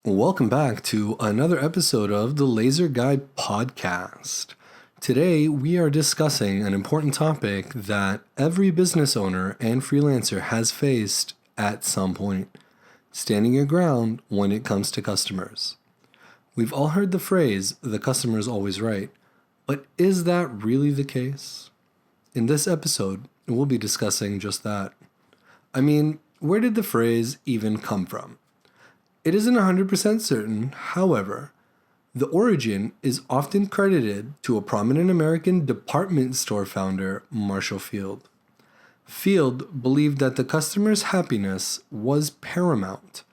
Welcome back to another episode of the TheLaserGuy podcast. Today, we are discussing an important topic that every business owner and freelancer has faced at some point: standing your ground when it comes to customers. We've all heard the phrase, "the customer is always right," but is that really the case? In this episode, we'll be discussing just that. Where did the phrase even come from? It isn't 100% certain, however. The origin is often credited to a prominent American department store founder, Marshall Field. Field believed that the customer's happiness was paramount,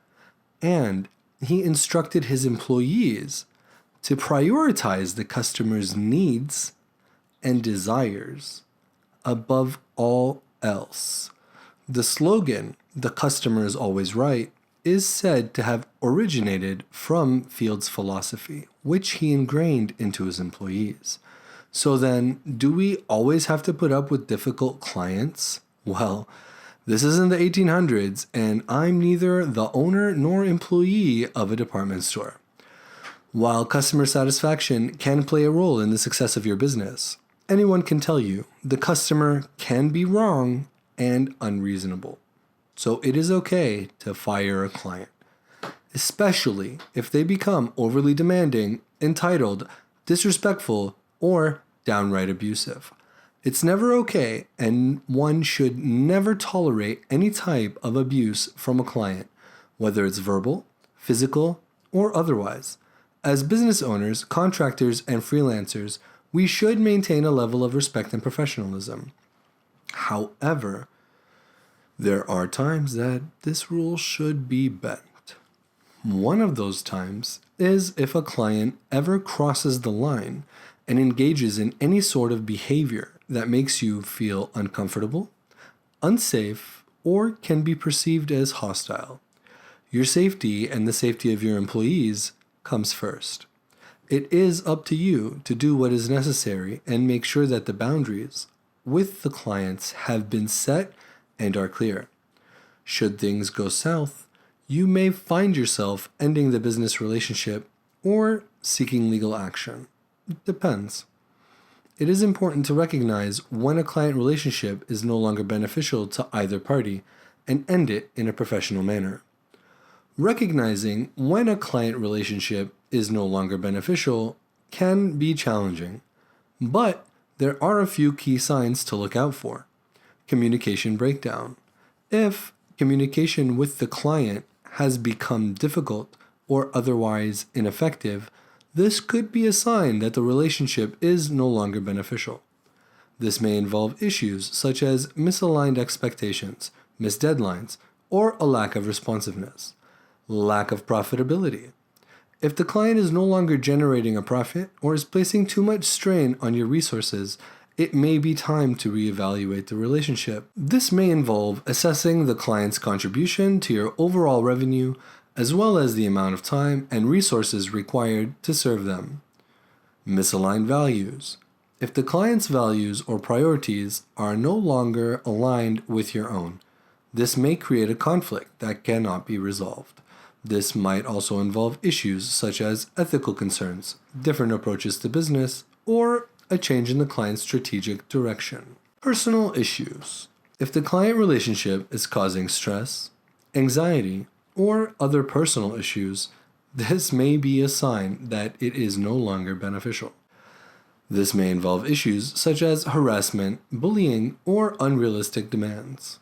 and he instructed his employees to prioritize the customer's needs and desires above all else. The slogan, "The customer is always right," is said to have originated from Field's philosophy, which he ingrained into his employees. So then, do we always have to put up with difficult clients? Well, this isn't the 1800s, and I'm neither the owner nor employee of a department store. While customer satisfaction can play a role in the success of your business, anyone can tell you the customer can be wrong and unreasonable. So it is okay to fire a client, especially if they become overly demanding, entitled, disrespectful, or downright abusive. It's never okay, and one should never tolerate any type of abuse from a client, whether it's verbal, physical, or otherwise. As business owners, contractors, and freelancers, we should maintain a level of respect and professionalism. However, there are times that this rule should be bent. One of those times is if a client ever crosses the line and engages in any sort of behavior that makes you feel uncomfortable, unsafe, or can be perceived as hostile. Your safety and the safety of your employees comes first. It is up to you to do what is necessary and make sure that the boundaries with the clients have been set and are clear. Should things go south, you may find yourself ending the business relationship or seeking legal action. It depends. It is important to recognize when a client relationship is no longer beneficial to either party and end it in a professional manner. Recognizing when a client relationship is no longer beneficial can be challenging, but there are a few key signs to look out for. Communication breakdown. If communication with the client has become difficult or otherwise ineffective, this could be a sign that the relationship is no longer beneficial. This may involve issues such as misaligned expectations, missed deadlines, or a lack of responsiveness. Lack of profitability. If the client is no longer generating a profit or is placing too much strain on your resources, it may be time to reevaluate the relationship. This may involve assessing the client's contribution to your overall revenue, as well as the amount of time and resources required to serve them. Misaligned values. If the client's values or priorities are no longer aligned with your own, this may create a conflict that cannot be resolved. This might also involve issues such as ethical concerns, different approaches to business, or a change in the client's strategic direction. Personal issues. If the client relationship is causing stress, anxiety, or other personal issues, this may be a sign that it is no longer beneficial. This may involve issues such as harassment, bullying, or unrealistic demands.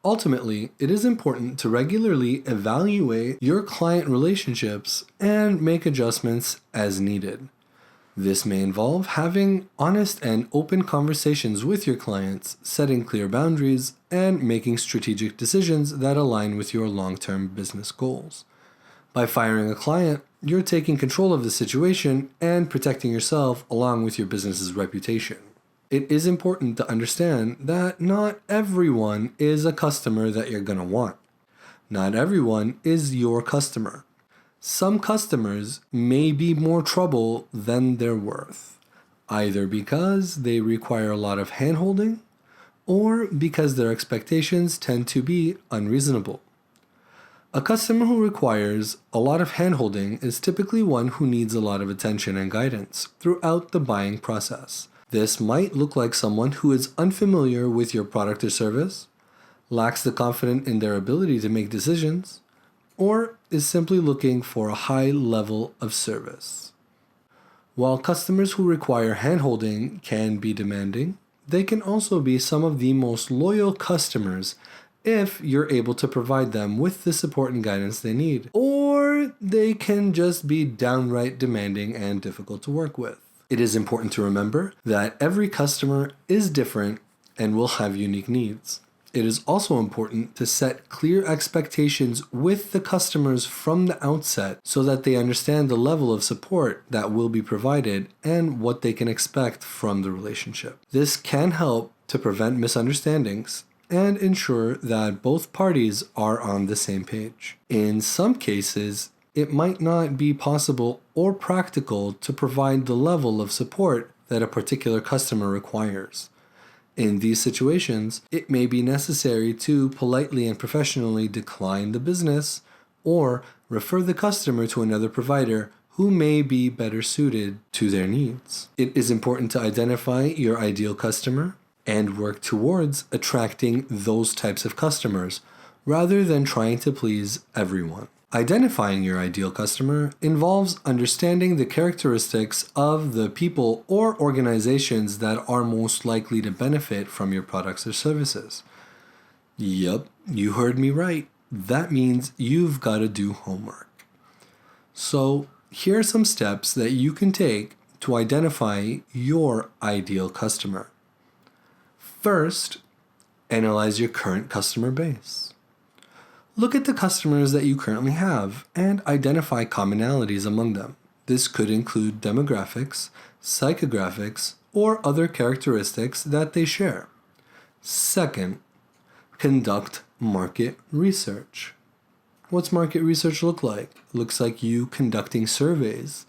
Ultimately, it is important to regularly evaluate your client relationships and make adjustments as needed. This may involve having honest and open conversations with your clients, setting clear boundaries, and making strategic decisions that align with your long-term business goals. By firing a client, you're taking control of the situation and protecting yourself along with your business's reputation. It is important to understand that not everyone is a customer that you're going to want. Not everyone is your customer. Some customers may be more trouble than they're worth, either because they require a lot of hand-holding or because their expectations tend to be unreasonable. A customer who requires a lot of handholding is typically one who needs a lot of attention and guidance throughout the buying process. This might look like someone who is unfamiliar with your product or service, lacks the confidence in their ability to make decisions, or is simply looking for a high level of service. While customers who require handholding can be demanding, they can also be some of the most loyal customers if you're able to provide them with the support and guidance they need. Or they can just be downright demanding and difficult to work with. It is important to remember that every customer is different and will have unique needs. It is also important to set clear expectations with the customers from the outset so that they understand the level of support that will be provided and what they can expect from the relationship. This can help to prevent misunderstandings and ensure that both parties are on the same page. In some cases, it might not be possible or practical to provide the level of support that a particular customer requires. In these situations, it may be necessary to politely and professionally decline the business or refer the customer to another provider who may be better suited to their needs. It is important to identify your ideal customer and work towards attracting those types of customers rather than trying to please everyone. Identifying your ideal customer involves understanding the characteristics of the people or organizations that are most likely to benefit from your products or services. Yup, you heard me right. That means you've got to do homework. So, here are some steps that you can take to identify your ideal customer. First, analyze your current customer base. Look at the customers that you currently have and identify commonalities among them. This could include demographics, psychographics, or other characteristics that they share. Second, conduct market research. What's market research look like? It looks like you conducting surveys,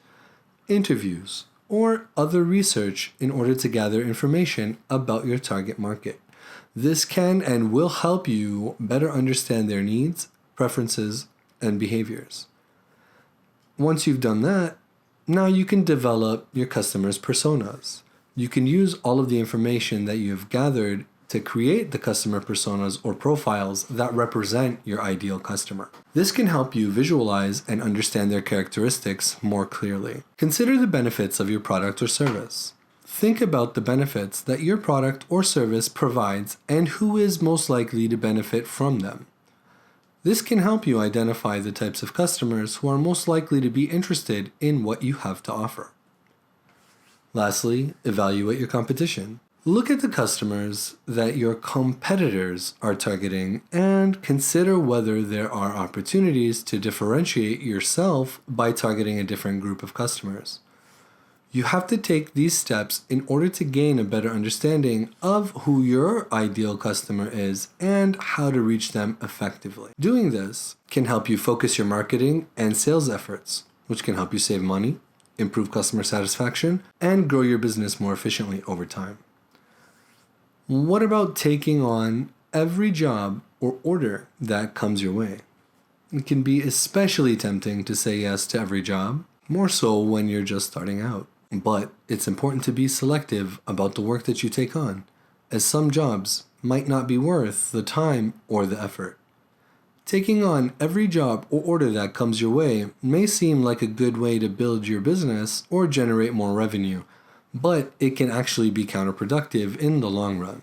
interviews, or other research in order to gather information about your target market. This can and will help you better understand their needs, preferences, and behaviors. Once you've done that, now you can develop your customers' personas. You can use all of the information that you've gathered to create the customer personas or profiles that represent your ideal customer. This can help you visualize and understand their characteristics more clearly. Consider the benefits of your product or service. Think about the benefits that your product or service provides and who is most likely to benefit from them. This can help you identify the types of customers who are most likely to be interested in what you have to offer. Lastly, evaluate your competition. Look at the customers that your competitors are targeting and consider whether there are opportunities to differentiate yourself by targeting a different group of customers. You have to take these steps in order to gain a better understanding of who your ideal customer is and how to reach them effectively. Doing this can help you focus your marketing and sales efforts, which can help you save money, improve customer satisfaction, and grow your business more efficiently over time. What about taking on every job or order that comes your way? It can be especially tempting to say yes to every job, more so when you're just starting out. But it's important to be selective about the work that you take on, as some jobs might not be worth the time or the effort. Taking on every job or order that comes your way may seem like a good way to build your business or generate more revenue, but it can actually be counterproductive in the long run.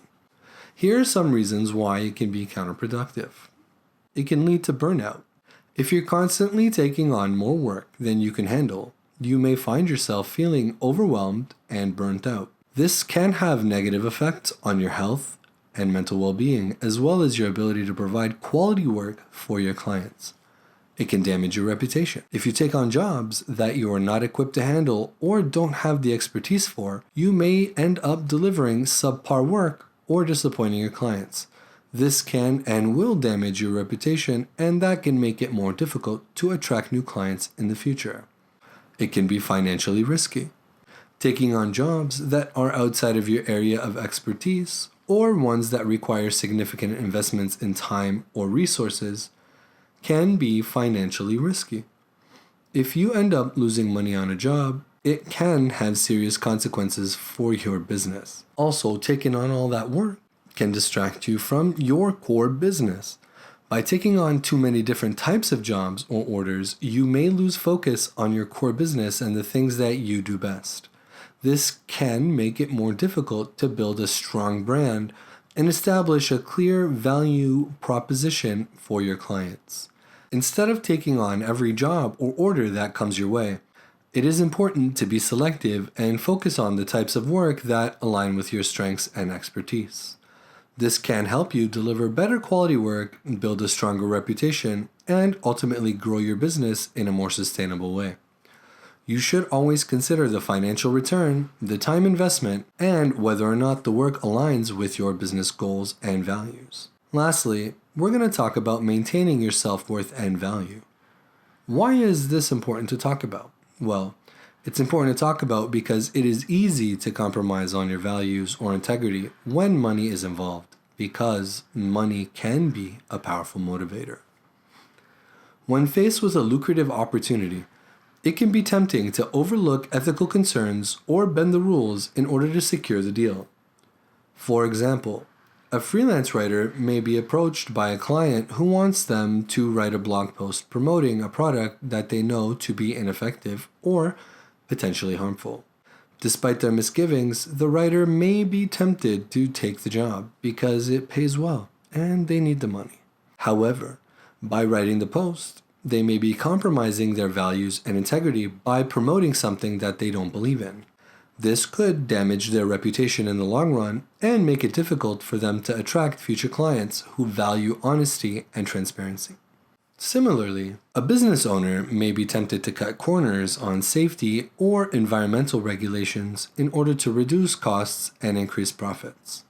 Here are some reasons why it can be counterproductive. It can lead to burnout. If you're constantly taking on more work than you can handle, you may find yourself feeling overwhelmed and burnt out. This can have negative effects on your health and mental well-being, as well as your ability to provide quality work for your clients. It can damage your reputation. If you take on jobs that you are not equipped to handle or don't have the expertise for, you may end up delivering subpar work or disappointing your clients. This can and will damage your reputation, and that can make it more difficult to attract new clients in the future. It can be financially risky. Taking on jobs that are outside of your area of expertise or ones that require significant investments in time or resources can be financially risky. If you end up losing money on a job, it can have serious consequences for your business. Also, taking on all that work can distract you from your core business. By taking on too many different types of jobs or orders, you may lose focus on your core business and the things that you do best. This can make it more difficult to build a strong brand and establish a clear value proposition for your clients. Instead of taking on every job or order that comes your way, it is important to be selective and focus on the types of work that align with your strengths and expertise. This can help you deliver better quality work, build a stronger reputation, and ultimately grow your business in a more sustainable way. You should always consider the financial return, the time investment, and whether or not the work aligns with your business goals and values. Lastly, we're going to talk about maintaining your self-worth and value. Why is this important to talk about? Well, it's important to talk about because it is easy to compromise on your values or integrity when money is involved, because money can be a powerful motivator. When faced with a lucrative opportunity, it can be tempting to overlook ethical concerns or bend the rules in order to secure the deal. For example, a freelance writer may be approached by a client who wants them to write a blog post promoting a product that they know to be ineffective or potentially harmful. Despite their misgivings, the writer may be tempted to take the job because it pays well and they need the money. However, by writing the post, they may be compromising their values and integrity by promoting something that they don't believe in. This could damage their reputation in the long run and make it difficult for them to attract future clients who value honesty and transparency. Similarly, a business owner may be tempted to cut corners on safety or environmental regulations in order to reduce costs and increase profits.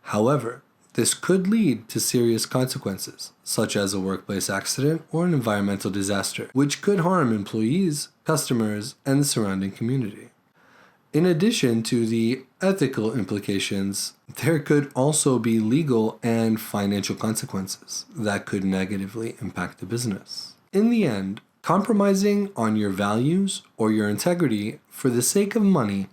However, this could lead to serious consequences, such as a workplace accident or an environmental disaster, which could harm employees, customers, and the surrounding community. In addition to the ethical implications, there could also be legal and financial consequences that could negatively impact the business. In the end, compromising on your values or your integrity for the sake of money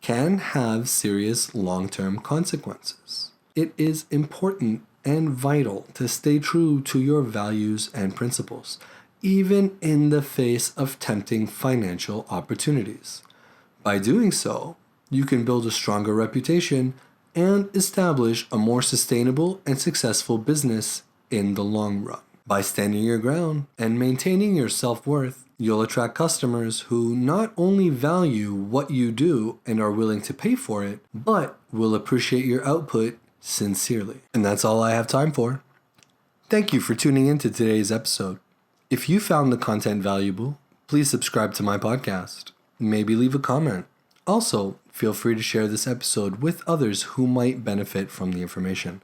can have serious long-term consequences. It is important and vital to stay true to your values and principles, even in the face of tempting financial opportunities. By doing so, you can build a stronger reputation and establish a more sustainable and successful business in the long run. By standing your ground and maintaining your self-worth, you'll attract customers who not only value what you do and are willing to pay for it, but will appreciate your output sincerely. And that's all I have time for. Thank you for tuning in to today's episode. If you found the content valuable, please subscribe to my podcast. Maybe leave a comment. Also, feel free to share this episode with others who might benefit from the information.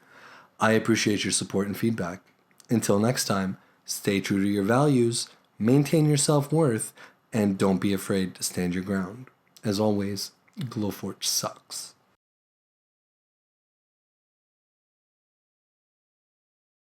I appreciate your support and feedback. Until next time, stay true to your values, maintain your self-worth, and don't be afraid to stand your ground. As always, Glowforge sucks.